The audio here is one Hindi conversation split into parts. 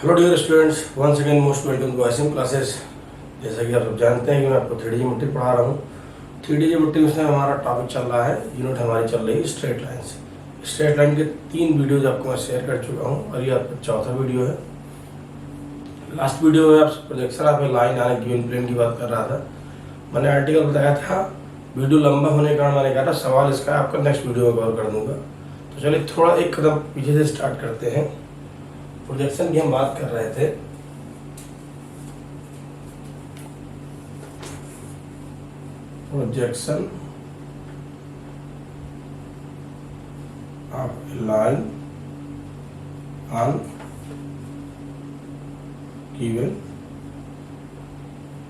Hello dear students, once again most welcome to ICM classes. जैसा कि आप सब जानते हैं कि मैं आपको 3D ज्योमेट्री पढ़ा रहा हूँ। 3D ज्योमेट्री में हमारा टॉपिक चल रहा है, यूनिट हमारी चल रही है स्ट्रेट लाइंस। स्ट्रेट लाइन के 3 वीडियोज आपको मैं शेयर कर चुका हूँ और ये आपका चौथा वीडियो है। लास्ट वीडियो में आप प्रोजेक्शन ऑफ ए लाइन यानी गिवन प्लेन की बात कर रहा था। मैंने आर्टिकल बताया था, वीडियो लंबा होने के कारण मैंने कहा था सवाल इसका आपका नेक्स्ट वीडियो में कवर कर दूंगा। तो चलिए थोड़ा एक कदम पीछे से स्टार्ट करते हैं। प्रोजेक्शन की हम बात कर रहे थे। Projection of a line on given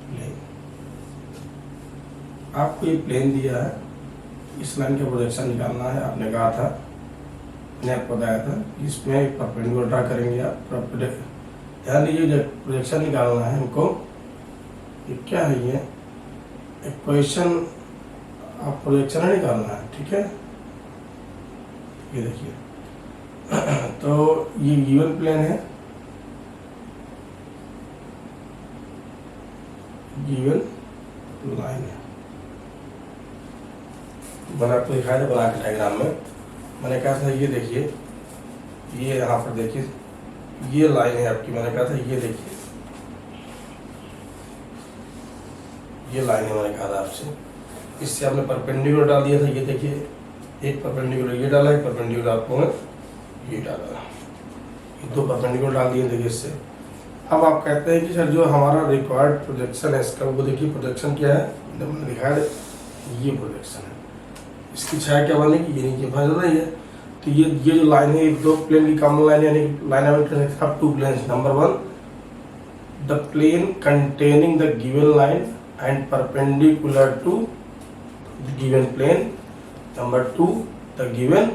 plane. आपको ये प्लेन दिया है, इस लाइन का प्रोजेक्शन निकालना है। आपने कहा था, मैंने आपको बताया था, इसमें परपेंडिकुलर ड्रा करेंगे आप। ध्यान दीजिए, जब प्रोजेक्शन निकालना है हमको, ये क्या है, ये इक्वेशन आप प्रोजेक्शन निकालना है, ठीक है। ये देखिए तो ये गिवन प्लेन है, गिवन लाइन है। मैंने आपको दिखाया था बना के डायग्राम में। मैंने कहा था ये देखिए, ये यहाँ पर देखिए, ये लाइन है आपकी। मैंने कहा था ये देखिए, ये लाइन है। मैंने कहा था आपसे, इससे आपने परपेंडिकुलर डाल दिया था। ये देखिए, एक परपेंडिकुलर ये डाला, एक परपेंडिकुलर आपको ये डाला, ये 2 परपेंडिकुलर डाल दिए। देखिए इससे अब आप कहते हैं कि सर जो हमारा रिक्वायर्ड प्रोजेक्शन है इसका, वो देखिए प्रोजेक्शन क्या है। जब मैंने दिखाया ये प्रोजेक्शन है, इसकी छाया क्या बनेगी, ये नीचे फंस रही है। तो ये जो लाइन है, 2 प्लेन की कॉमन लाइन है, यानी line of intersection of 2 planes. Number 1 the plane containing the given line and perpendicular to the given plane. Number 2 the given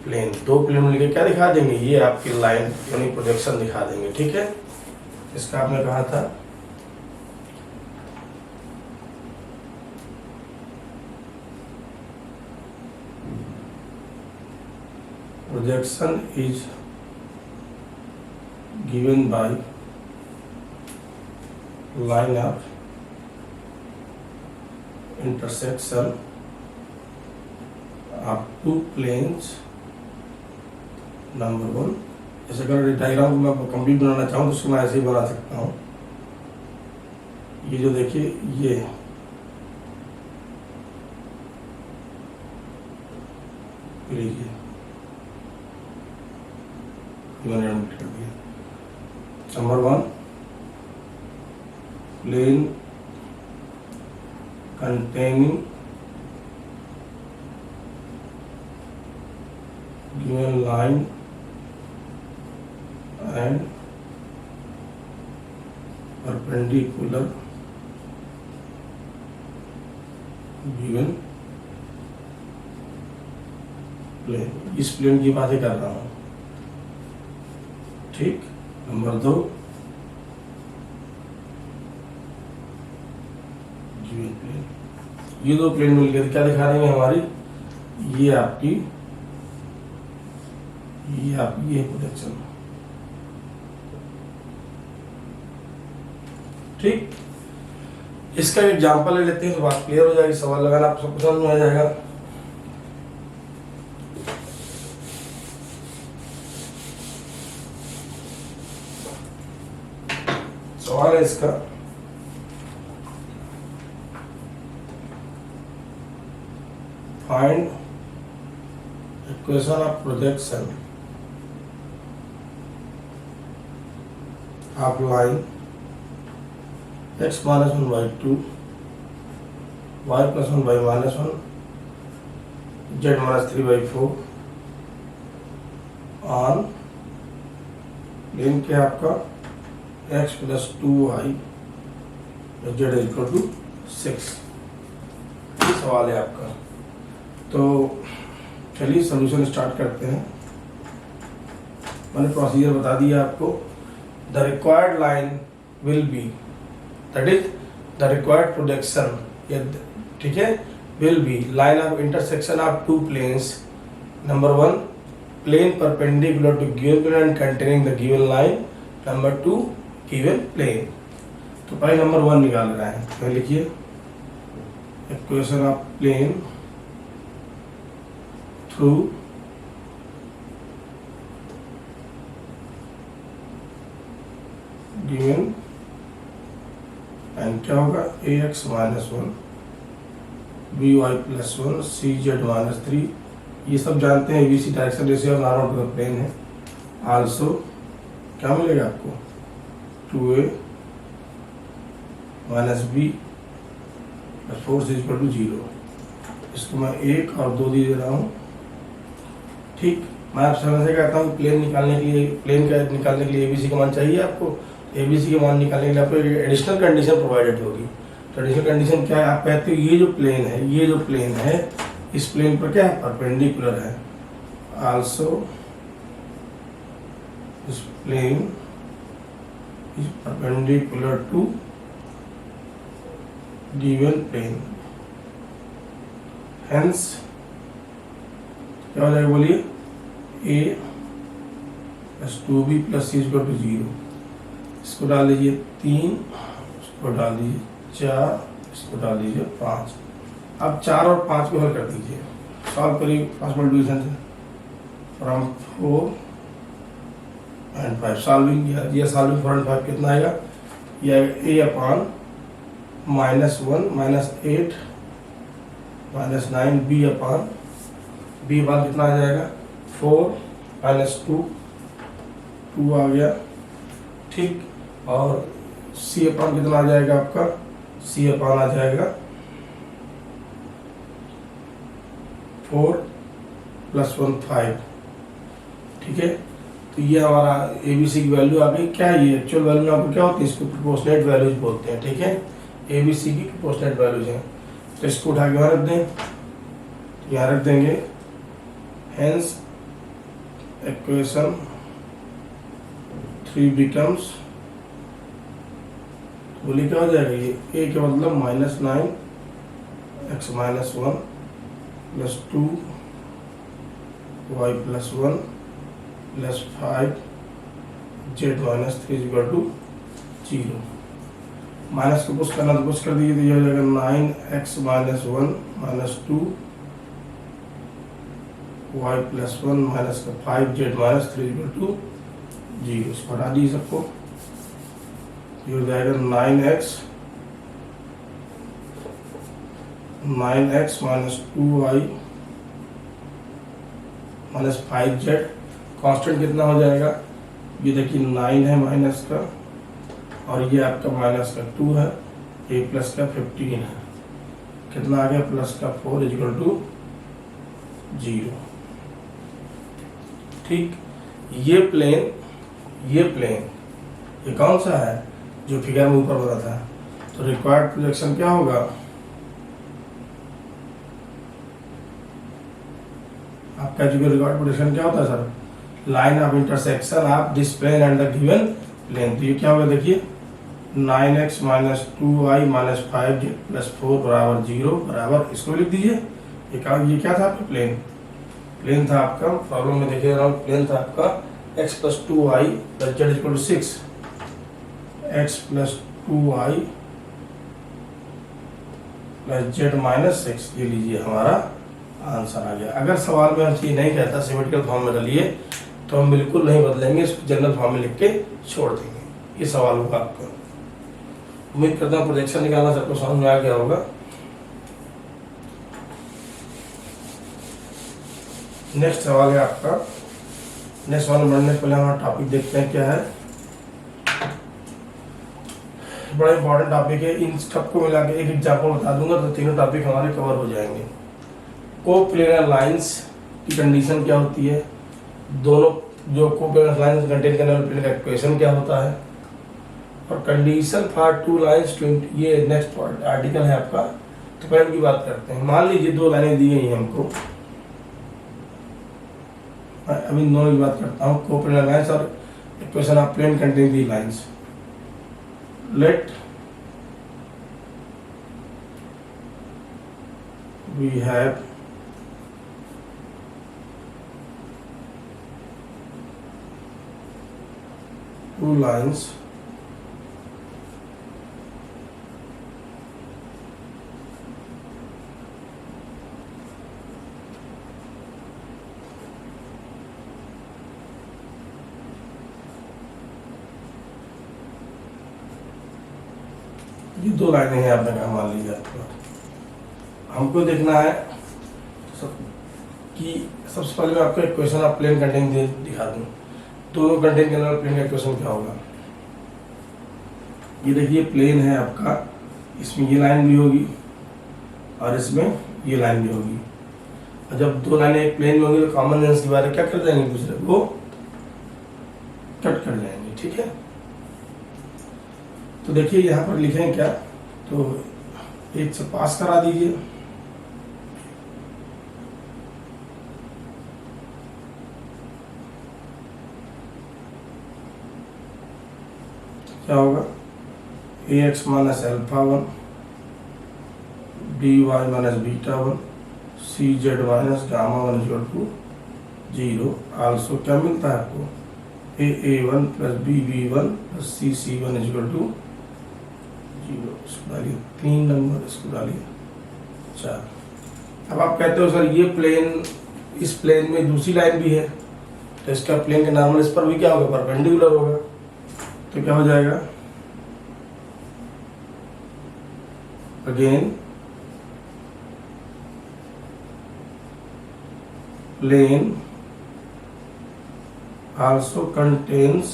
plane. 2 plane मिलकर क्या दिखा देंगे, ये आपकी लाइन यानी प्रोजेक्शन दिखा देंगे, ठीक है। इसका आपने कहा था projection is given by line of intersection of 2 planes। Number 1। जैसे अगर डायग्राम को मैं कंप्लीट बनाना चाहूँ तो उसको मैं ऐसे ही बना सकता हूँ। ये जो देखिए, ये लीजिए, मैंने एडमिट कर दिया। Number 1 plane containing given line and perpendicular given plane. इस प्लेन की बातें कर रहा हूँ, ठीक। Number 2 given plane. ये 2 प्लेन मिलकर क्या दिखा रहे हैं हमारी, ये आपकी ये प्रोजेक्शन, ठीक। इसका एग्जांपल ले लेते हैं तो बात क्लियर हो जाएगी। सवाल लगाना आप सबको समझ में आ जाएगा। सवाल है इसका, find equation of projection of line x -1 by 2 y +1 by -1 z -3 by 4 on plane क्या आपका x + 2y z = 6। ये सवाल है आपका। तो चलिए सॉल्यूशन स्टार्ट करते हैं। मैंने प्रोसीजर बता दिया आपको। The required line will be, that is the required projection, ठीक है, will be line of intersection of two planes. Number one, plane perpendicular to given plane and containing the given line. Number 2 given plane. तो पहले नंबर 1 निकाल रहे हैं, तो लिखिए equation of plane through given and क्या होगा ax minus 1 by plus 1 cz minus 3। ये सब जानते हैं, ABC direction ratio normal to the plane है। आल्सो क्या मिलेगा आपको 2a minus b plus 4 is equal to 0। इसको मैं 1 और 2 दे रहा हूँ। ठीक, मैं आप समझ से कहता हूँ प्लेन निकालने के लिए, प्लेन का निकालने के लिए ABC का मान चाहिए आपको। ABC के मान निकालने के लिए आपको एडिशनल कंडीशन प्रोवाइडेड होगी। तो एडिशनल कंडीशन क्या है, आप कहते हो ये जो प्लेन है, ये जो प्लेन है, इस प्लेन पर क्या है परपेंडिकुलर है। Also this plane is perpendicular to given plane. Hence क्या हो जाएगा बोलिए a plus 2b plus c equal to 0। इसको डाल दीजिए 3, इसको डाल दीजिए 4, इसको डाल दीजिए 5। अब 4 और 5 को हल कर दीजिए, सॉल्व करिए फर्स्ट मल्टीप्लिकेशन से। फ्रॉम 4 एंड 5 सॉल्विंग किया, ये सॉल्विंग 4 एंड 5 कितना आएगा, ये आएगा a upon minus 1 minus 8 minus 9 b upon b बाद कितना आ जाएगा 4 माइनस 2 आ गया। ठीक, और c अपॉन कितना आ जाएगा आपका, c अपॉन आ जाएगा 4 प्लस 1 5। ठीक है, तो ये हमारा ABC की वैल्यू आ गई। क्या है ये एक्चुअल वैल्यू आपको क्या होती है, इसको प्रोपोर्शनेट वैल्यूज बोलते हैं। ठीक है, ABC की प्रोपोर्शनेट वैल्यूज हैं। तो इसको उठा के यहाँ रख दें, यहाँ रख देंगे। हेंस इक्वेशन 3 बिकम्स, बोलिए क्या हो जाएगा ये a का मतलब minus 9 x minus 1 plus 2 y plus 1 plus 5 z minus 3 equal to 0। Minus को पुश करना तो पुश कर दीजिए, तो ये हो जाएगा 9x minus 1 minus 2 y plus 1 minus का 5 z माइनस 3 इक्वल टू 0। इसको हटा दीजिए सबको, ये हो जाएगा 9x minus 2y minus 5z। Constant कितना हो जाएगा, ये देखिए 9 है माइनस का, और ये आपका माइनस का 2 है, ये प्लस का 15 है। कितना आ गया प्लस का 4 इक्वल टू 0। ठीक, ये प्लेन ये कौन सा है जो फिगर में ऊपर बता था। तो रिक्वायर्ड प्रोजेक्शन क्या होगा, आपका जो रिक्वायर्ड प्रोजेक्शन क्या होता है sir, line of intersection of this plane and the given plane. तो ये क्या होगा देखिए 9x minus 2y minus 5 plus 4 बराबर 0 बराबर, इसको लिख दीजिए। ये क्या था आपका प्लेन था आपका, प्रॉब्लम में देखिए प्लेन था आपका x plus 2y plus z equal to 6, x plus 2y plus z minus 6। ये लीजिए हमारा आंसर आ गया। अगर सवाल में हम चीज नहीं कहता सिमेट्रिकल फॉर्म में डालिए, तो हम बिल्कुल नहीं बदलेंगे, इसको जनरल फॉर्म में लिख के छोड़ देंगे। ये सवाल होगा आपका। उम्मीद करता हूँ प्रोजेक्शन निकालना सबको समझ में आ गया होगा। नेक्स्ट सवाल है आपका, नेक्स्ट सवाल बढ़ने से पहले हमारा टॉपिक देखते हैं क्या है। बड़ा इंपॉर्टेंट टॉपिक है, इन सबको मिला के एक एग्जाम्पल बता दूंगा तो तीनों टॉपिक हमारे कवर हो जाएंगे। कोप्लेनर लाइंस की कंडीशन क्या होती है, दोनों जो कोप्लेनर लाइंस कंटेन करने वाले प्लेन का इक्वेशन क्या होता है, और कंडीशन फॉर 2 लाइंस 20। ये नेक्स्ट आर्टिकल है आपका। तो पहले की बात करते हैं। मान लीजिए 2 लाइनें दी गई हैं हमको, अभी दोनों की बात करता हूँ, कोप्लेनर लाइंस और equation of plane contain the lines. Let we have two lines ये दो लाइनें हैं आपने कहा, मान लीजिए आपको हमको देखना है कि सबसे पहले मैं आपको एक क्वेश्चन आप प्लेन कंटेन दिखा दूं, दोनों कंटेन के अंदर प्लेन का क्वेश्चन क्या होगा। ये देखिए प्लेन है आपका, इसमें ये लाइन भी होगी और इसमें ये लाइन भी होगी, और जब दो लाइनें एक प्लेन में होंगी तो कॉमन सेंस की बात क्या कर जाएंगे, दूसरे को कट कर जाएंगे, ठीक है। तो देखिए यहाँ पर लिखें क्या, तो एक से पास करा दीजिए, क्या होगा, a x minus alpha one b y minus beta one c z minus gamma one equal to 0। Also क्या मिलता है आपको, a one plus b one plus c one equal to 0। इसको डालिए 3 नंबर, इसको डालिए 4। अब आप कहते हो सर ये प्लेन, इस प्लेन में दूसरी लाइन भी है, तो इसका प्लेन का नॉर्मल इस पर भी क्या होगा, परपेंडिकुलर होगा, तो क्या हो जाएगा, again plane also contains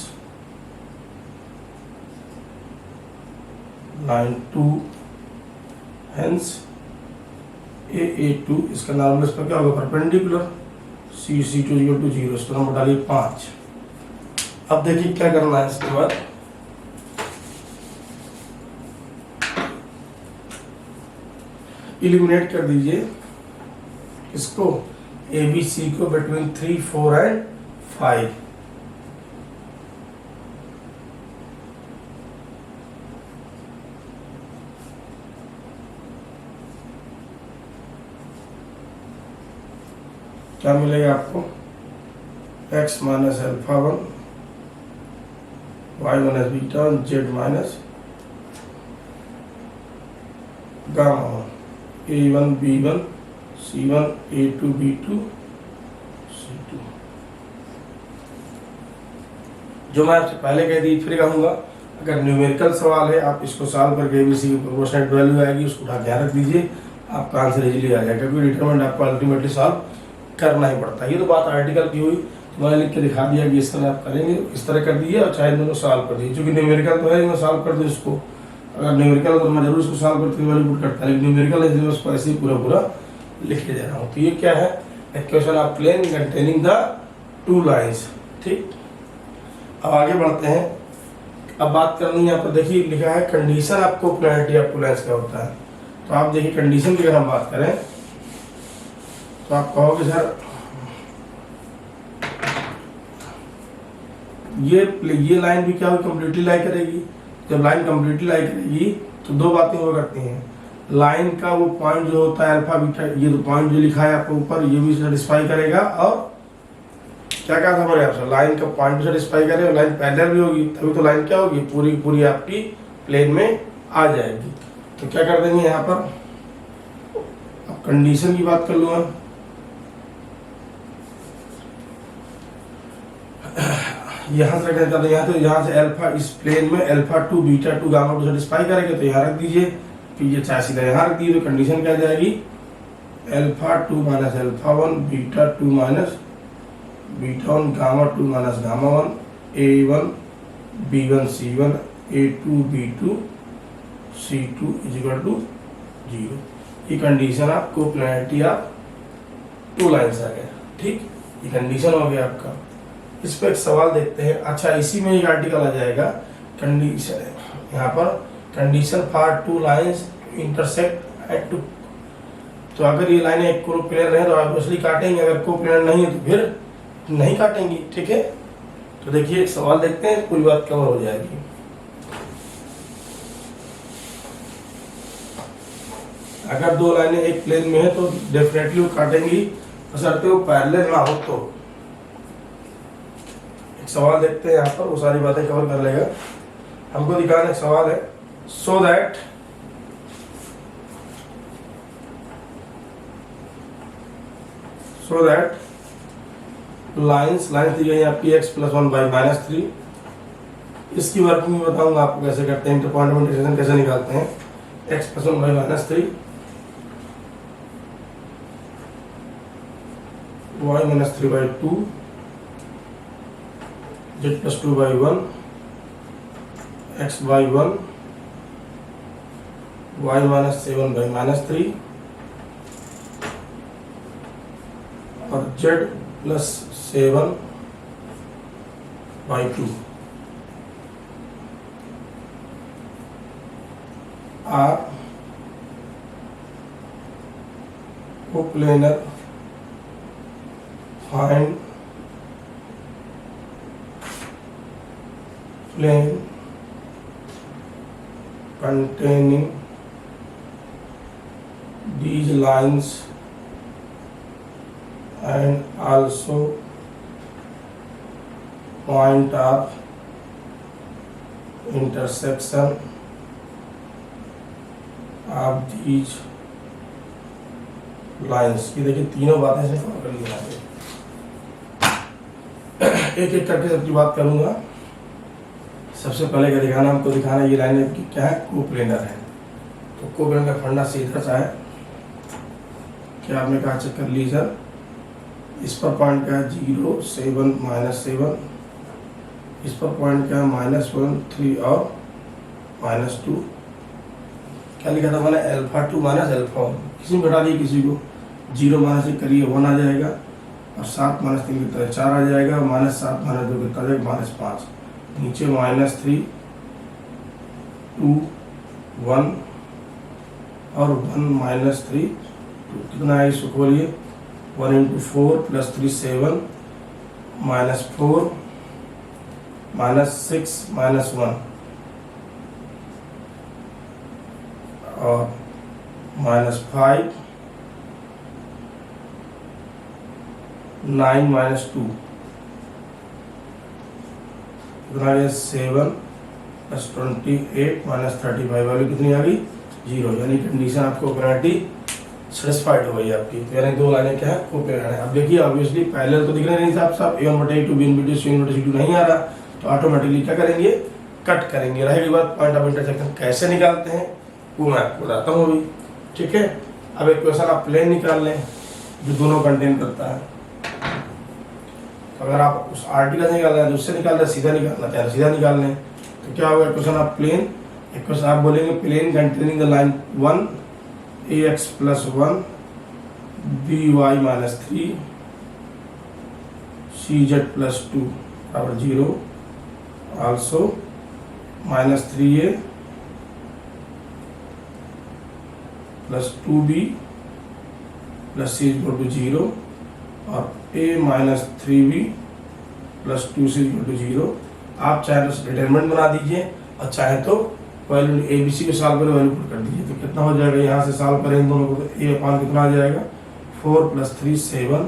line 2, hence A2 इसका नॉर्मल इस पर क्या होगा, परपेंडिकुलर, C2 इक्वल टू 0। इसको नंबर डालिए 5। अब देखिए क्या करना है, इसके बाद इलिमिनेट कर दीजिए इसको, ए बी सी को बिटवीन 3, 4 एंड 5। क्या मिलेगा आपको, x minus alpha one y minus beta one z minus gamma one a1 b1 C1 A2 B2 C2। जो मैं आपसे पहले कह दी, फिर कहूँगा, अगर न्यूमेरिकल सवाल है आप इसको सॉल्व करके ABC की प्रोपोर्शनल वैल्यू आएगी उसको उठा के रख दीजिए, आपका आंसर इजीली आ जाएगा, क्योंकि डिटरमिनेंट आपको अल्टीमेटली सॉल्व करना ही पड़ता है। ये तो बात आर्टिकल की हुई, तो मैंने लिख के दिखा दिया कि इस तरह आप करेंगे, इस तरह कर दीजिए, और चाहे दोनों सॉल्व कर दीजिए, क्योंकि न्यूमेरिकल तो है, मैं सॉल्व कर दूँ इसको, अगर न्यूमेरिकल तो मैं जरूर इसको सॉल्व करते हुए पुट करता है, लेकिन न्यूमेरिकल है उसको ऐसे ही पूरा लिख के दे रहा हूँ। तो ये क्या है, equation of plane containing the 2 lines, ठीक। अब आगे बढ़ते हैं। अब बात करनी है, यहाँ पर देखिए लिखा है condition of coplanarity of 2 lines क्या होता है। तो आप देखिए कंडीशन की अगर हम बात करें तो आप कहोगे सर ये लाइन भी क्या होगी, कम्प्लीटली लाई करेगी। जब लाइन कम्प्लीटली लाई करेगी तो दो बातें हो करती हैं, लाइन का वो पॉइंट जो होता है अल्फा बीटा, ये तो पॉइंट जो लिखा है आपको ऊपर, ये भी सेटिस्फाई करेगा, और क्या कहा था हमारे आपसे, लाइन का पॉइंट भी सेटिस्फाई करेगा, लाइन पैरेलल भी होगी, तभी तो लाइन क्या होगी, पूरी पूरी आपकी प्लेन में आ जाएगी। तो क्या कर देंगे यहाँ पर, अब कंडीशन की बात कर लूँ मैं, यहाँ से रखना चाहते हैं, यहाँ से अल्फा, इस प्लेन में अल्फा 2 बीटा 2 गामा 2 सेटिस्फाई करेंगे, तो यहाँ रख दीजिए, फिर ये चाहे सीधा यहाँ रख दीजिए, तो कंडीशन क्या जाएगी, alpha 2 minus alpha 1 beta 2 minus beta 1 gamma 2 minus gamma 1 A1 B1 C1 A2 B2 C2 is equal to 0। ये कंडीशन आप कोप्लानरिटी ऑफ 2 लाइन्स आ गया, ठीक, ये कंडीशन हो गया आपका। इस पर एक सवाल देखते हैं। अच्छा, इसी में एक आर्टिकल आ जाएगा, कंडीशन यहाँ पर condition for 2 lines intersect at 2। तो अगर ये लाइनें एक कोप्लेनर है तो ऑब्वियसली काटेंगे, अगर कोप्लेनर नहीं है तो फिर नहीं काटेंगी, ठीक है। तो देखिए एक सवाल देखते हैं, पूरी बात कवर हो जाएगी। अगर 2 लाइनें एक प्लेन में है तो डेफिनेटली वो काटेंगी, बशर्ते वो पैरेलल ना हो। तो सवाल देखते हैं यहाँ पर, वो सारी बातें कवर कर लेगा। हमको दिखाना एक सवाल है, सो दैट लाइन्स दी गई आपकी x + 1/-3। इसकी वर्किंग भी बताऊंगा आपको कैसे करते हैं, इंटर पॉइंट ऑफ इंटरसेक्शन कैसे निकालते हैं। x + 1/-3, y - 3/2, z + 2/1, x/1, y - 7/-3 और z + 7/2 are coplanar। Find plane containing these lines and also point of intersection of these lines। ये देखिए तीनों बातें से कवर कर ली जाती है। एक एक करके सबकी बात करूंगा। सबसे पहले क्या दिखाना, हमको दिखाना ये लाइन की क्या है, कोप्लेनर है। तो कोप्लेनर का फंडा सीधा सा है, क्या आपने कहा चेक कर ली सर। इस पर पॉइंट क्या है 0, 7, -7। इस पर पॉइंट क्या है -1, 3 और -2। क्या लिखा था मैंने, α2 - α1। किसी में घटा दिए किसी को, 0 - 1 करिए 1 आ जाएगा, और 7 - 3 कितना है 4 आ जाएगा, और -7 - 2 कितना जाएगा -5। नीचे -3, 2, 1 और 1 - 3 कितना है, इसको खोलिए 1 × 4 + 3 7, -4 -6 -1 और -5 9 - 2 कितना है 7 + 28 -35 वैल्यू कितनी आ गई 0। यानी कंडीशन आपको पेनल्टी सेटिस्फाइड हो गई आपकी। तो यानी दो लाइनें क्या है, कोप्लेनर है। अब देखिए ऑब्वियसली पैरेलल तो दिख रहे नहीं साहब A1/A2 B1/B2 C1/C2 नहीं आ रहा, तो ऑटोमेटिकली क्या करेंगे, कट करेंगे। रहेगी बात पॉइंट ऑफ इंटरसेक्शन कैसे निकालते हैं, वो मैं आपको बताता हूँ अभी, ठीक है। अब एक क्वेश्चन आप प्लेन निकाल लें जो दोनों कंटेन करता है। अगर आप उस आर्टिकल से निकालना है, उससे निकालना है, सीधा निकालना चाहे तो सीधा निकाल लें। तो क्या होगा क्वेश्चन, आप प्लेन, एक क्वेश्चन आप बोलेंगे plane containing the line 1 ax + 1 by - 3 cz + 2 = 0, also -3a + 2b + c = 0 और a - 3b + 2c = 0। आप चाहे तो डिटरमिनेंट बना दीजिए और चाहे तो वैल्यू ABC को सॉल्व करें, वैल्यू पुट कर दीजिए। तो कितना हो जाएगा, यहाँ से सॉल्व करें दोनों को, तो a कितना आ जाएगा 4 + 3 7,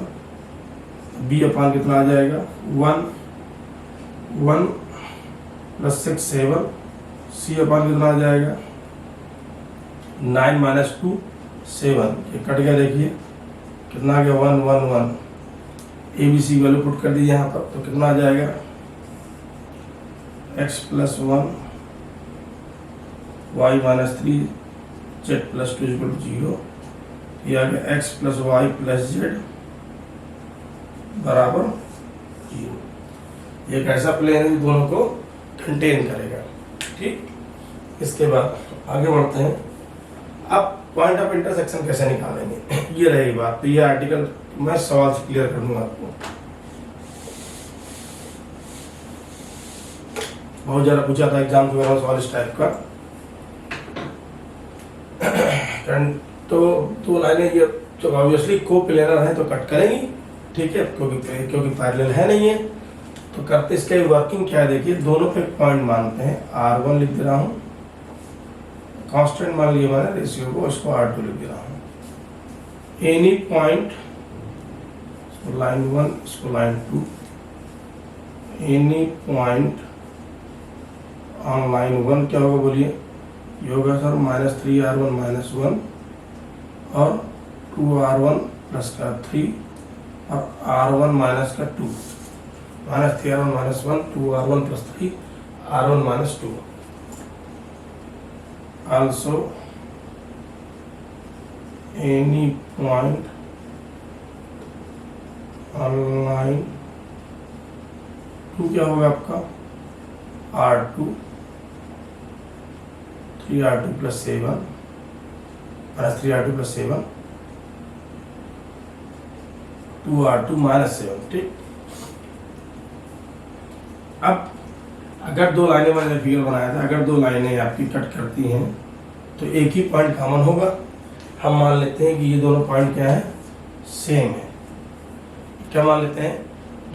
b कितना आ जाएगा 1 + 6 7, c कितना आ जाएगा 9 - 2 7। ये कट गया, देखिए कितना आ गया 1 1 1। ABC की वैल्यू पुट कर दीजिए यहाँ पर, तो कितना आ जाएगा x + 1 y - 3 z + 2 = 0। ये आ गया x + y + z = 0। ये एक ऐसा प्लेन है दोनों को कंटेन करेगा, ठीक। इसके बाद आगे बढ़ते हैं। अब पॉइंट ऑफ इंटरसेक्शन कैसे निकालेंगे, ये रहेगी बात। तो ये आर्टिकल मैं सवाल से क्लियर कर दूंगा आपको। बहुत ज़्यादा पूछा था एग्जाम के दौरान सवाल इस टाइप का। तो दो लाइनें ये तो ऑब्वियसली कोप्लेनर है तो कट करेंगी, ठीक है, क्योंकि पैरेलल है नहीं है। तो करते इसके वर्किंग क्या है, देखिए दोनों पे पॉइंट मानते हैं। R1 लिख दे रहा हूँ, कांस्टेंट मान लिया मैंने रेशियो को, इसको R2 लिख दे रहा हूँ। एनी पॉइंट, इसको लाइन 1, इसको line 2, any point on line 1 क्या होगा बोलिए, ये होगा सर -3r1 -1 और 2r1 प्लस का 3 और r1 माइनस का 2, -3r1 -1 2r1 plus 3 r1 minus 2। also any point on line 2 क्या होगा आपका r2 3r2 plus 7 -3r2 plus 7 2r2 minus 7। ठीक, अब अगर दो लाइनें मैंने फिगर बनाया था, अगर दो लाइनें आपकी कट करती हैं तो एक ही पॉइंट कॉमन होगा। हम मान लेते हैं कि ये दोनों पॉइंट क्या है, सेम है। क्या मान लेते हैं,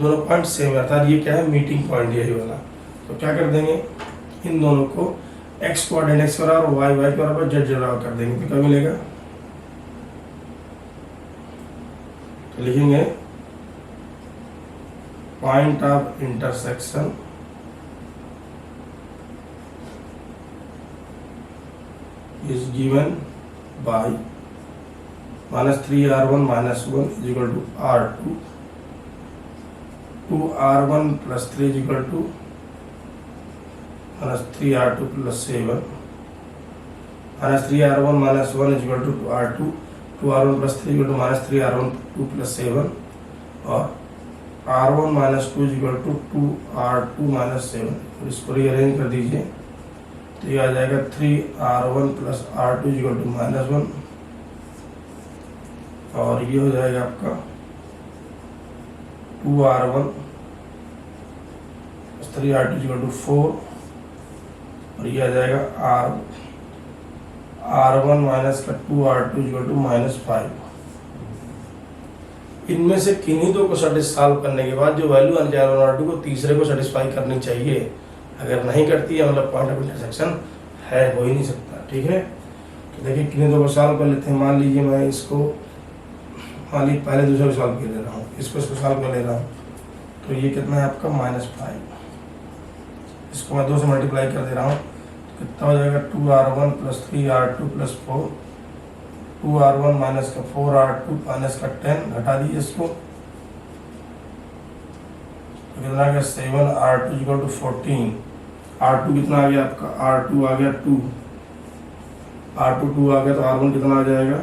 दोनों पॉइंट सेम है, अर्थात ये क्या है, मीटिंग पॉइंट यही वाला। तो क्या कर देंगे, इन दोनों को x कोऑर्डिनेट x बराबर और y के बराबर z बराबर कर देंगे तो क्या मिलेगा, तो लिखेंगे point of intersection is given by -3r1 -1 is equal to r2, 2r1 plus 3 is equal to -3r2 plus 7, -3r1 -1 is equal to r2, 2r1 plus 3 is equal to -3r1 2 plus 7 और r1 minus 2 is equal to 2r2 minus 7। और इसको रीअरेंज कर दीजिए तो ये आ जाएगा 3r1 plus r2 equal to -1 और ये हो जाएगा आपका 2r1 plus 3r2 equal to 4 और ये आ जाएगा r1 माइनस का 2r2 इक्वल टू -5। इनमें से किन्हीं दो को सेटिस्फाई करने के बाद जो वैल्यू आने जा रहा है r2 को तीसरे को सेटिस्फाई करनी चाहिए। अगर नहीं करती है मतलब पॉइंट ऑफ इंटरसेक्शन है, हो ही नहीं सकता। ठीक है, तो देखिए कितने दो को सॉल्व कर लेते हैं। मान लीजिए मैं इसको पहले दूसरे को सॉल्व कर ले रहा हूँ, इसको सॉल्व कर ले रहा हूँ तो ये कितना है आपका -5। इसको मैं 2 से मल्टीप्लाई कर दे रहा हूँ तो कितना हो जाएगा 2r1 plus 3r2 plus 4, 2r1 minus का 4r2 माइनस का 10 घटा दीजिए इसको तो कितना आ गया 7r2 इक्वल टू 14। r2 कितना आ गया आपका, r2 आ गया 2, r2 2 आ गया तो r1 कितना आ जाएगा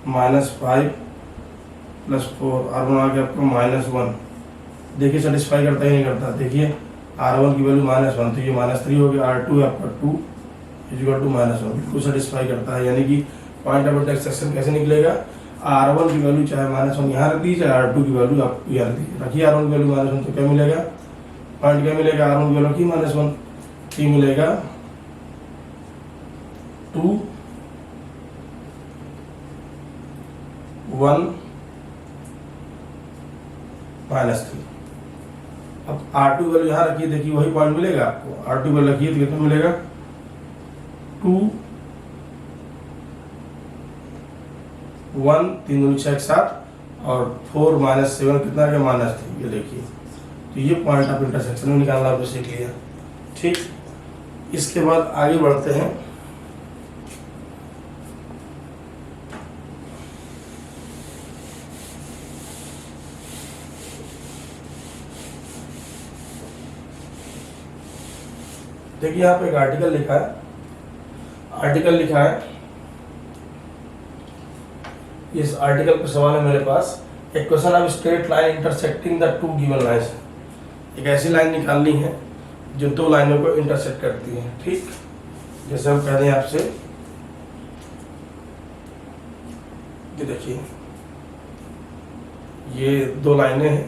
-5 प्लस 4, r1 आ गया आपका -1। देखिए सेटिस्फाई करता ही नहीं करता। देखिए r1 की वैल्यू -1 तो ये -3 हो गया, r2 है आपका 2 इक्वल टू -1 बिल्कुल सेटिस्फाई करता है। यानी कि पॉइंट ऑफ इंटरसेक्शन कैसे निकलेगा, r1 की वैल्यू चाहे -1 यहाँ रख दीजिए, चाहे r2 की वैल्यू आप यहाँ रख दीजिए। रखिए r1 की वैल्यू -1 तो क्या मिलेगा, पॉइंट क्या मिलेगा, r1 की वैल्यू की -1 की मिलेगा 2 1 -3। अब r2 वैल्यू यहाँ रखिए, देखिए वही पॉइंट मिलेगा आपको। r2 वैल्यू रखिए तो कितना मिलेगा 2 1 3 दूनी 6 7 और 4 -7 कितना आ गया -3। ये देखिए तो ये पॉइंट ऑफ इंटरसेक्शन में निकालना आपने सीख लिया। ठीक, इसके बाद आगे बढ़ते हैं। देखिए यहाँ पे एक आर्टिकल लिखा है। इस आर्टिकल का सवाल है मेरे पास, एक question of straight line intersecting the two given lines. एक ऐसी लाइन निकालनी है जो दो लाइनों को इंटरसेक्ट करती है। ठीक, जैसे हम कह दें आपसे कि देखिए ये दो लाइनें हैं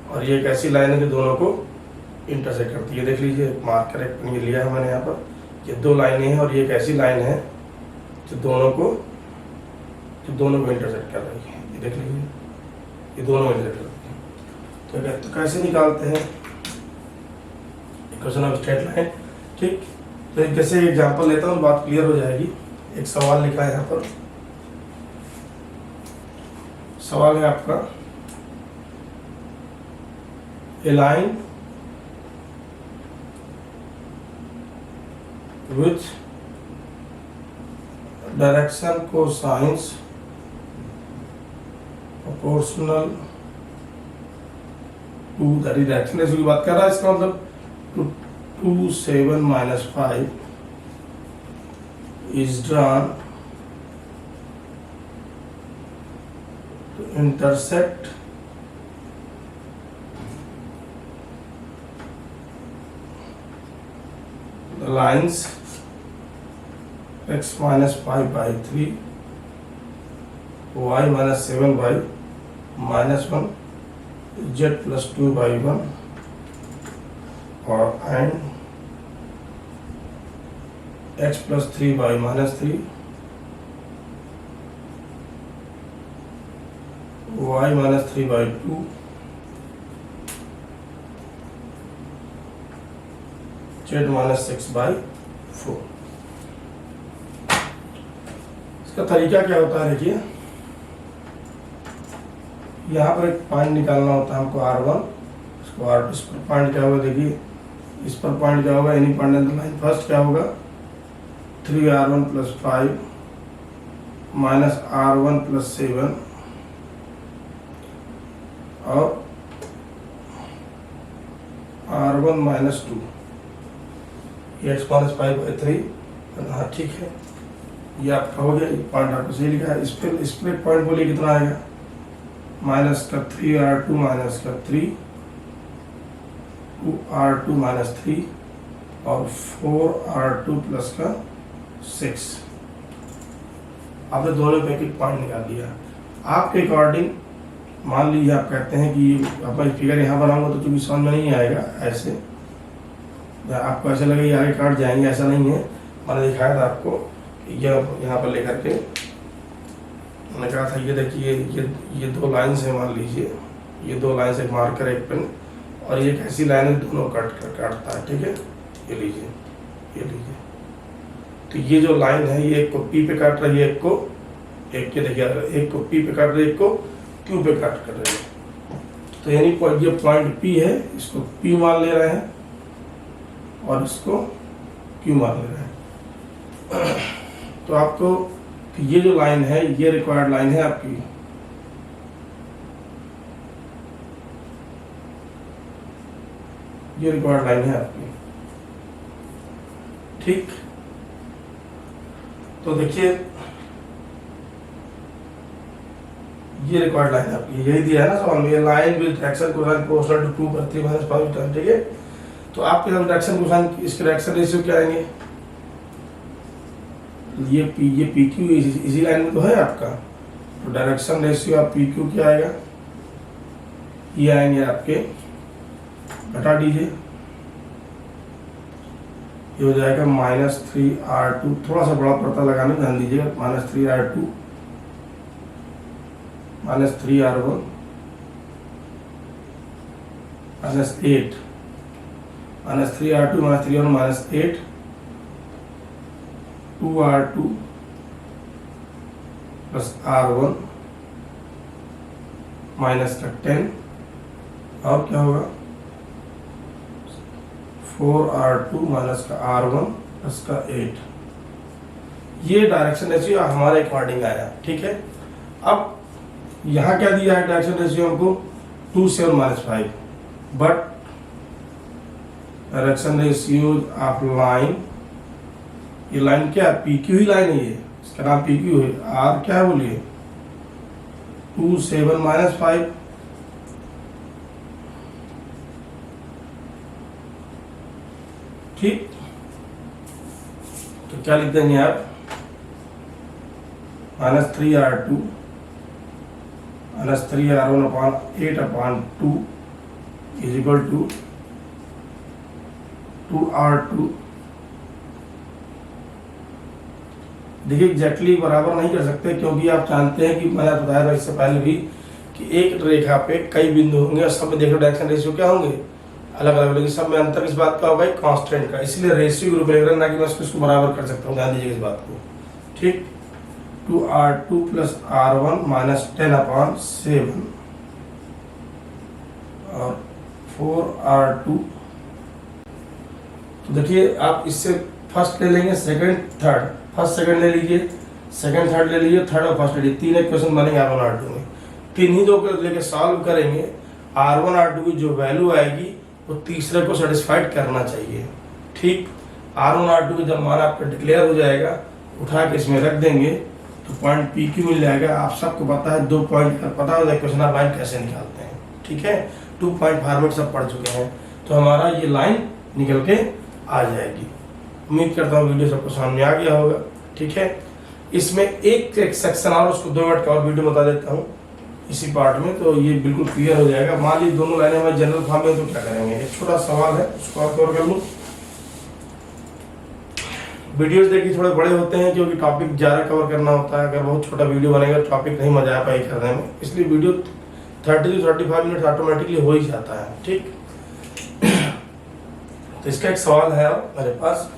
और ये एक ऐसी लाइन है जो दोनों को इंटरसेक्ट करती है। देख लीजिए मार्कर एक ये लिया है मैंने यहाँ पर, ये दो लाइनें हैं और ये एक ऐसी लाइन है जो दोनों को इंटरसेक्ट कर रही है। ये देख लीजिए ये दोनों इंटरसेक्ट करती हैं। तो कैसे निकालते हैं इक्वेशन ऑफ स्ट्रेट लाइन। ठीक, तो जैसे एग्जांपल लेता हूँ बात क्लियर हो जाएगी। एक सवाल लिखा है यहाँ पर, सवाल है आपका a line with direction cosines proportional to, that is direction ratio की बात कर रहा है, इसका मतलब to 2 7 minus 5 is drawn to intersect the lines x minus 5 by 3, y minus 7 by minus 1, z plus 2 by 1, or and x plus 3 by minus 3, y minus 3 by 2, z minus 6 by 4। इसका तरीका क्या होता है, देखिए यहाँ पर एक पॉइंट निकालना होता है हमको R1, इसको R2, इस पर पॉइंट क्या होगा, देखिए इस पर पॉइंट क्या होगा, any point on the line, first क्या होगा 3R1 plus 5 minus R1 plus 7 और R1 minus 2, ये x minus 5 by 3, हाँ ठीक है, ये आपका हो गया, पॉइंट आपको सही लिखा है। इस पर पॉइंट बोलिए कितना आएगा, माइनस का 3R2 माइनस का 3, 2R2 माइनस 3 और 4R2 प्लस का 6। आपने दोनों पे एक पॉइंट निकाल लिया। आपके अकॉर्डिंग मान लीजिए आप कहते हैं कि अपना फिगर यहाँ बनाऊंगा तो चूंकि समझ में नहीं आएगा, ऐसे आपको ऐसे लगे आगे काट जाएंगे, ऐसा नहीं है। मैंने दिखाया था आपको, यहाँ पर लेकर के मैंने कहा था ये देखिए ये दो लाइन्स है, मान लीजिए ये दो लाइन्स, एक मार्कर एक पेन, और ये एक ऐसी लाइन है दोनों काटता है, ठीक है। ये लीजिए तो ये जो लाइन है ये एक को पी पे काट रही है, एक ये देखिए एक को पी पे काट रही है, एक को क्यू पे काट कर रही है। तो यानी ये पॉइंट पी है, इसको पी मान ले रहे हैं और इसको क्यू मान ले रहे हैं। तो आपको ये जो लाइन है ये रिक्वायर्ड लाइन है आपकी, ये रिक्वायर्ड लाइन है आपकी, ठीक। तो देखिए ये रिक्वायर्ड लाइन है आपकी, यही दिया है ना सवाल में, line with direction cosine proportional to 2 पर 3 माइनस 5 टर्म, ठीक है। तो आपके साथ डायरेक्शन कोसाइन, इसके डायरेक्शन रेशियो क्या आएंगे, ये पी क्यू इसी लाइन में तो है आपका, तो डायरेक्शन रेशियो आप पी क्यू क्या आएगा, ये आएंगे आपके, घटा दीजिए, ये हो जाएगा -3R2, थोड़ा सा बड़ा पड़ता लगाने ध्यान दीजिएगा, -3R2 -3R1 -8 -3R2 -3R1 -8 2R2 plus R1 minus का 10 और क्या होगा 4R2 माइनस का R1 प्लस का 8। ये डायरेक्शन रेशियो हमारे अकॉर्डिंग आया, ठीक है। अब यहाँ क्या दिया है डायरेक्शन रेशियो हमको 2 7 minus 5, but direction ratio of line, ये लाइन क्या है, पी क्यू ही लाइन है, ये इसका नाम पी क्यू है। आर क्या है बोलिए 2 7 माइनस 5, ठीक। तो क्या लिख देंगे आप, -3R2 -3R1 upon 8/2 is equal to 2R2। देखिए एग्जैक्टली बराबर नहीं कर सकते, क्योंकि आप जानते हैं कि मैंने बताया था इससे पहले भी कि एक रेखा पे कई बिंदु होंगे और सब में देखो डायरेक्शन रेशियो क्या होंगे, अलग अलग, लेकिन सब में अंतर इस बात का होगा कांस्टेंट का, इसलिए रेशियो ग्रुप लेकर ना कि मैं इसको बराबर कर सकता हूँ, ध्यान दीजिए इस बात को, ठीक। 2R2 प्लस R1 -10/7 और 4r2। तो देखिए आप इससे फर्स्ट ले लेंगे, सेकंड थर्ड, फर्स्ट सेकंड ले लीजिए, सेकंड थर्ड ले लीजिए, थर्ड और फर्स्ट ले लीजिए, तीन इक्वेशन बनेंगे R1 R2 में। किन्हीं दो को लेके सॉल्व करेंगे, R1 R2 की जो वैल्यू आएगी वो तीसरे को सेटिस्फाइड करना चाहिए। ठीक, R1 R2 का जब मान आपका डिक्लेयर हो जाएगा, उठा के इसमें रख देंगे तो पॉइंट PQ मिल जाएगा। आप सबको पता है 2 पॉइंट पता है इक्वेशन ऑफ लाइन कैसे निकालते हैं। ठीक है, 2 पॉइंट फॉर्मेट सब पढ़ चुके हैं, तो हमारा ये लाइन निकल के आ जाएगी। उम्मीद करता हूँ वीडियो सबको सामने आ गया होगा। ठीक है, इसमें एक सेक्शन और, उसको 2 मिनट का और वीडियो बता देता हूँ इसी पार्ट में, तो ये बिल्कुल क्लियर हो जाएगा। मान लीजिए दोनों लाइनें हमारे जनरल फॉर्म में, तो क्या करेंगे, एक छोटा सवाल है उसको आप कवर कर लूँ। वीडियोस देखिए थोड़े बड़े होते हैं क्योंकि टॉपिक ज़्यादा कवर करना होता है। अगर बहुत छोटा वीडियो बनेगा टॉपिक नहीं मजा आ पाएगी करने में, इसलिए वीडियो 30 से 35 मिनट ऑटोमेटिकली हो ही जाता है। ठीक, तो इसका एक सवाल है मेरे पास,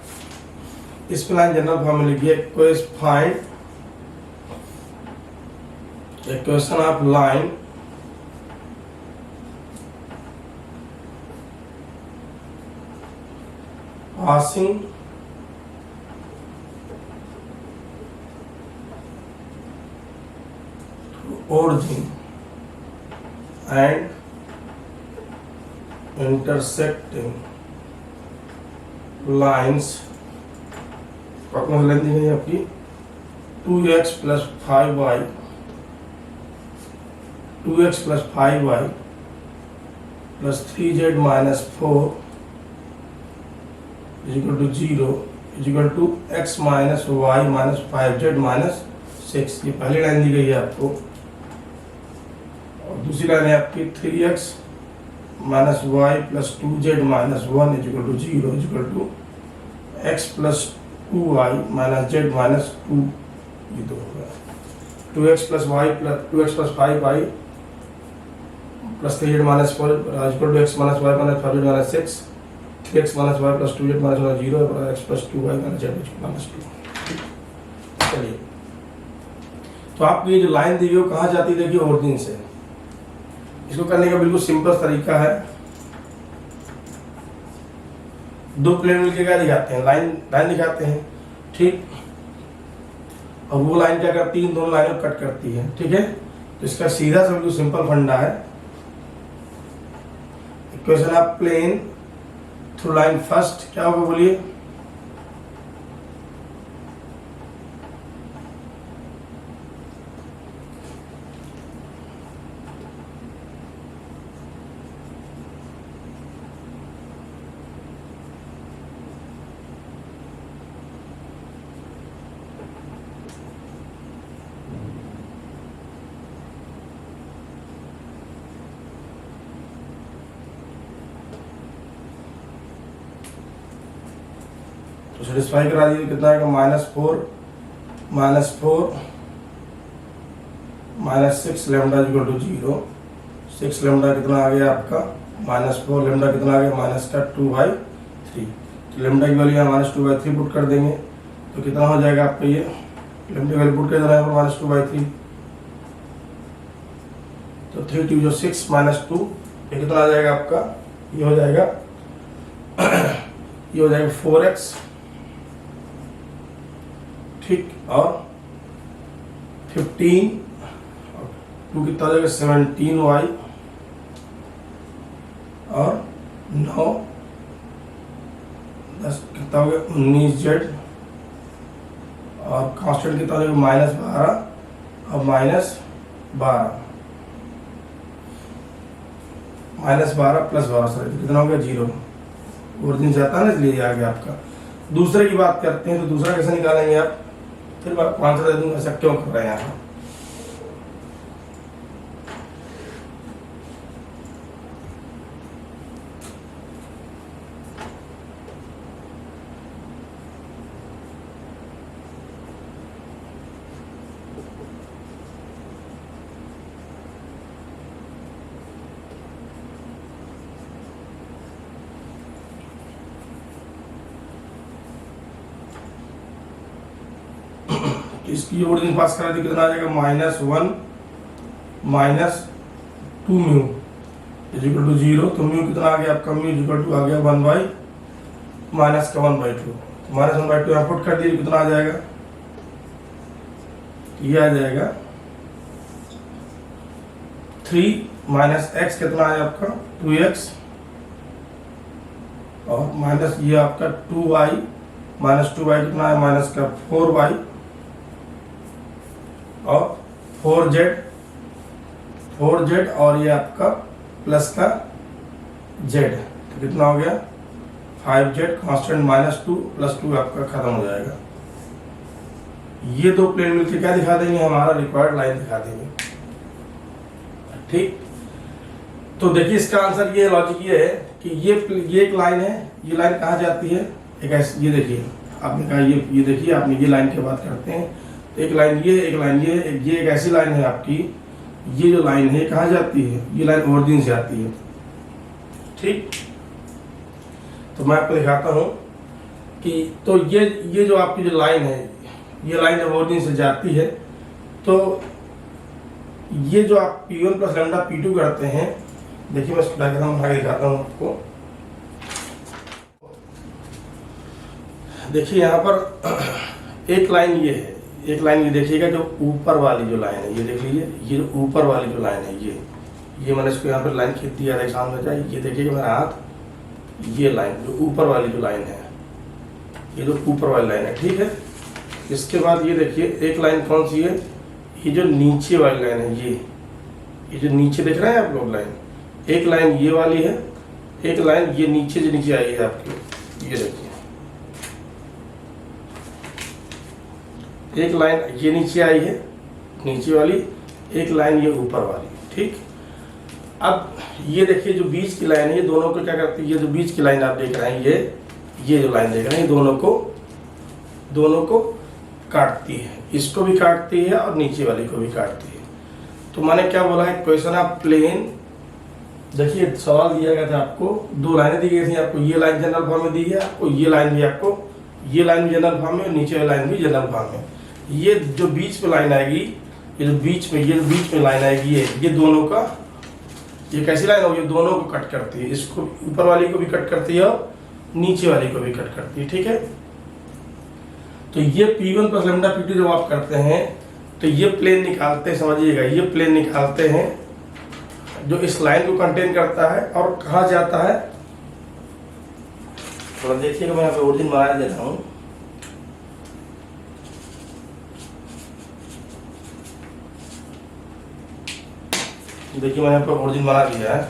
इस पे लाइन जनरल फॉर्म में लिखिए, find equation of line passing origin and intersecting lines length दी गई आपकी 2x plus 5y 2x plus 5y plus 3z minus 4 is equal to 0 is equal to x minus y minus 5z minus 6। ये पहली लाइन दी गई है आपको, और दूसरी लाइन है आपकी 3x minus y plus 2z minus 1 is equal to 0 is equal to x plus 2y minus z minus 2। ये दो होगा 2x plus 5y plus 3z minus 4 is equal to x minus y minus 5z minus 6, 3x minus y plus 2z minus 0 x plus 2y minus z minus 2। चलिए, तो आपकी ये जो लाइन दी हुई कहाँ जाती है, देखिए ओरिजिन से। इसको करने का बिल्कुल सिंपल तरीका है, 2 प्लेन मिलकर क्या दिखाते हैं, लाइन दिखाते हैं। ठीक, और वो लाइन क्या करती है, दोनों लाइनों को कट करती है। ठीक है, तो इसका सीधा सा बिल्कुल सिंपल फंडा है, equation of plane through line first क्या होगा बोलिए, तो सेटिस्फाई करा दीजिए। कितना आएगा, -4 minus 6 lambda equal to 0। 6 lambda कितना आ गया आपका, -4 लेमडा कितना आ गया, -2/3। तो लेमडा की वैल्यू यहाँ -2/3 पुट कर देंगे तो कितना हो जाएगा आपका, ये लेमडा वैल्यू पुट कर देना है -2/3। तो 3 2 जो 6 -2, ये कितना आ जाएगा आपका, ये हो जाएगा 4x। ठीक, और 15 2 कितना हो जाएगा 17y और 9 10 कितना हो गया 19z और कांस्टेंट कितना हो जाएगा -12 और -12 प्लस 12 सॉरी कितना हो गया 0। ओरिजिन जाता है ना, इसलिए आ गया आपका। दूसरे की बात करते हैं, तो दूसरा कैसे निकालेंगे आप, फिर मैं आपको आंसर दे दूंगा ऐसा क्यों कर रहे हैं आप। इसकी ओरिजिन पास करा दी, कितना आ जाएगा -1 -2 म्यू इज इक्वल टू 0, तो म्यू कितना आ गया आपका, म्यू इज इक्वल टू आ गया 1 बाई माइनस का 1/2, माइनस 1/2 यहाँ पुट कर दिए, कितना आ जाएगा, ये आ जाएगा 3 माइनस एक्स कितना है आपका 2x, और माइनस ये आपका 2y, माइनस 2y कितना है, माइनस का 4y, और 4z और ये आपका प्लस का z, तो कितना हो गया 5z कांस्टेंट -2 + 2 आपका खत्म हो जाएगा। ये दो प्लेन मिलकर क्या दिखा देंगे, हमारा रिक्वायर्ड लाइन दिखा देंगे। ठीक, तो देखिए इसका आंसर ये लॉजिक ये है कि ये एक लाइन है, ये लाइन कहाँ जाती है, एक ऐसी, ये देखिए आपने कहा ये देखिए आपने ये लाइन की बात करते हैं, तो एक लाइन ये, एक लाइन ये एक ऐसी लाइन है आपकी, ये जो लाइन है कहाँ जाती है, ये लाइन ओरिजिन से आती है। ठीक, तो मैं आपको दिखाता हूँ कि तो ये जो आपकी जो लाइन है, ये लाइन जब ओरिजिन से जाती है, तो ये जो आप P1 + लैम्डा P2 करते हैं, देखिए मैं इसको डायग्राम बना के दिखाता हूँ आपको। देखिए यहाँ पर एक लाइन ये है, एक लाइन ये देखिएगा जो ऊपर वाली जो लाइन है, ये देख लीजिए, ये जो ऊपर वाली जो लाइन है, ये मैंने इसको यहाँ पर लाइन खींच दिया है सामने जाए, ये देखिएगा मेरा हाथ, ये लाइन जो ऊपर वाली जो लाइन है, ये जो ऊपर वाली लाइन है। ठीक है, इसके बाद ये देखिए एक लाइन कौन सी है, ये जो नीचे वाली लाइन है, ये जो नीचे देख रहे हैं आप लोग लाइन, एक लाइन ये वाली है, एक लाइन ये नीचे जो नीचे आई है आपकी, ये देखिए एक लाइन ये नीचे आई है नीचे वाली, एक लाइन ये ऊपर वाली। ठीक, अब ये देखिए जो बीच की लाइन है, ये दोनों को क्या करती है, ये जो बीच की लाइन आप देख रहे हैं, ये जो लाइन देख रहे हैं, दोनों को काटती है, इसको भी काटती है और नीचे वाली को भी काटती है। तो मैंने क्या बोला है, क्वेश्चन ऑफ प्लेन, देखिए सवाल दिया गया था आपको, दो लाइनें दी गई थी आपको, ये लाइन जनरल फॉर्म में दी है आपको, ये लाइन भी आपको, ये लाइन भी जनरल फॉर्म में, नीचे वाली लाइन भी जनरल फॉर्म में। ये जो बीच में लाइन आएगी, ये जो बीच में लाइन आएगी, ये दोनों का, ये कैसी लाइन होगी, दोनों को कट करती है, इसको ऊपर वाली को भी कट करती है और नीचे वाली को भी कट करती है। ठीक है, तो ये P1 + लैम्डा P2 जब आप करते हैं, तो ये प्लेन निकालते हैं, समझिएगा ये प्लेन निकालते हैं जो इस लाइन को कंटेन करता है और कहाँ जाता है, थोड़ा देखिएगा, मैं यहाँ पे ओरिजिन बना दे रहा हूँ। देखिए मैंने यहाँ पे ओरिजिन बना दिया है,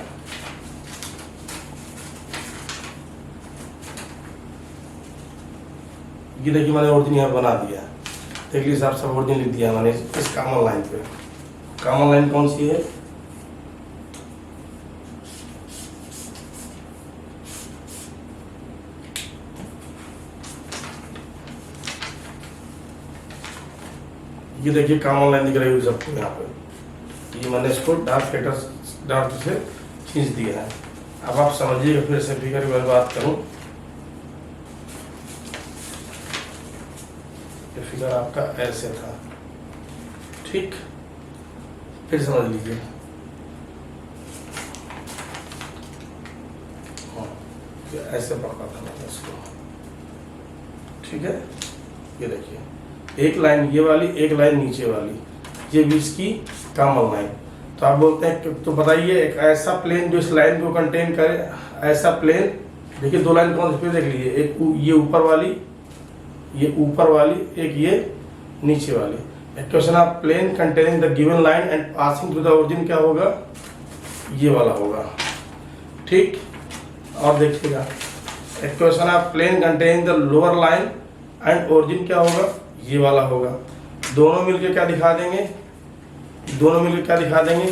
ये देखिए मैंने ओरिजिन यहाँ बना दिया है, देख लीजिए साहब, सब ओरिजिन लिख दिया मैंने इस कॉमन लाइन पे। कॉमन लाइन कौन सी है, ये देखिए कॉमन लाइन दिख रही है सबको यहाँ पे, ये मैंने इसको डार्क से खींच दिया है। अब आप समझिएगा, फिर से फिगर की बात करूं, ये फिगर आपका ऐसे था। ठीक, फिर समझ लीजिए, ऐसे पकड़ा था मैंने इसको। ठीक है, ये देखिए एक लाइन ये वाली, एक लाइन नीचे वाली, ये बीच की कॉमन लाइन। तो आप बोलते हैं, तो बताइए एक ऐसा प्लेन जो इस लाइन को कंटेन करे, ऐसा प्लेन, देखिए दो लाइन कौन सी देख लीजिए, एक ये ऊपर वाली, एक ये नीचे वाली। Question of plane containing the given line and passing through the origin क्या होगा, ये वाला होगा। ठीक, और देखिएगा question of plane containing the lower line and origin क्या होगा, ये वाला होगा। दोनों मिलकर क्या दिखा देंगे,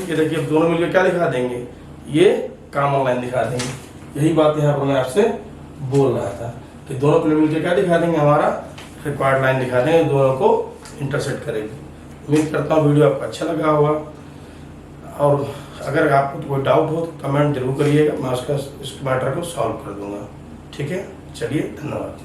ये देखिए दोनों मिलकर क्या दिखा देंगे, ये कॉमन लाइन दिखा देंगे। यही बात यहाँ पर मैं आपसे बोल रहा था कि दोनों प्लेन मिलकर क्या दिखा देंगे, हमारा रिक्वायर्ड लाइन दिखा देंगे, दोनों को इंटरसेक्ट करेंगे। उम्मीद करता हूँ वीडियो आपको अच्छा लगा होगा, और अगर आपको कोई डाउट हो तो कमेंट जरूर करिएगा, मैं उसका इस मैटर को सॉल्व कर दूंगा। ठीक है, चलिए धन्यवाद।